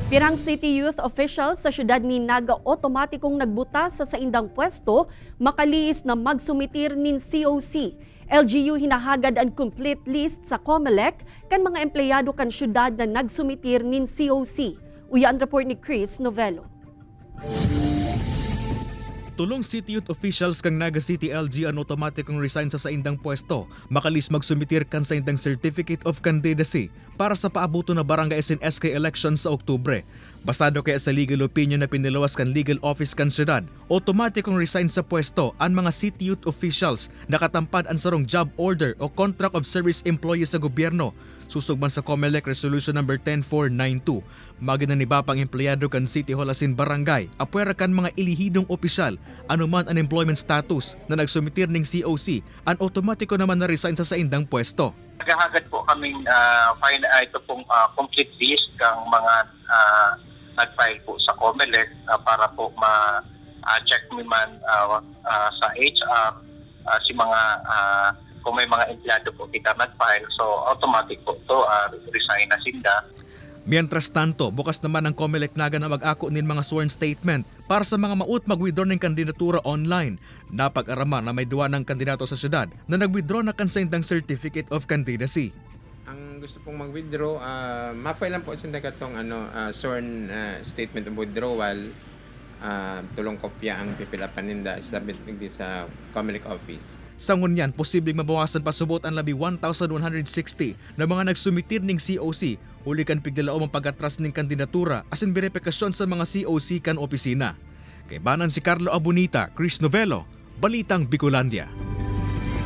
Pirang city youth officials sa syudad ni Naga otomatikong nagbuta sa saindang pwesto makaliis na magsumitir nin COC. LGU hinahagad ang complete list sa COMELEC kan mga empleyado kan syudad na nagsumitir nin COC. Uyan report ni Chris Novelo. Tulong city youth officials kang Naga City LG ang otomatikong resign sa saindang pwesto makalis magsumitir kan saindang Certificate of Candidacy para sa paabuto na barangay SNSK election sa Oktubre. Basado kaya sa legal opinion na pinilawas kan legal office kan syudad, otomatikong resign sa pwesto ang mga city youth officials na katampad ang sarong job order o contract of service employee sa gobyerno. Susugban sa COMELEC Resolution No. 10492, maginaniba pang empleyado kan City Hall asin barangay, apwera kan mga ilihidong opisyal, anuman ang employment status na nagsumitir ng COC, ang otomatiko naman na resign sa saindang pwesto. Naghahagad po kaming ito pong complete list ng mga nag-file po sa COMELEC para po ma-check naman sa HR si mga kung may mga empleyado po kita nag-file, so automatic po to resign na sinda. Mientras tanto, bukas naman ang COMELEC Naga na mag-ako nin mga sworn statement para sa mga maut mag-withdraw ng kandidatura online. Napag-arama na may duwa ng kandidato sa syudad na nag-withdraw na kansayndang Certificate of Candidacy. Ang gusto pong mag-withdraw, ma-file lang po sa katong sworn statement of withdrawal. Tulong kopya ang pipilapan ninda submit sa COMELEC office. Sa ngunyan, posibleng mabawasan pa subot ang labi 1,160 na mga nagsumitir ng COC, huli kan pigdalaom ang pag-atras ng kandidatura asin beripikasyon sa mga COC kan opisina. Kay banan si Carlo Abunita, Chris Novelo, Balitang Bicolandia.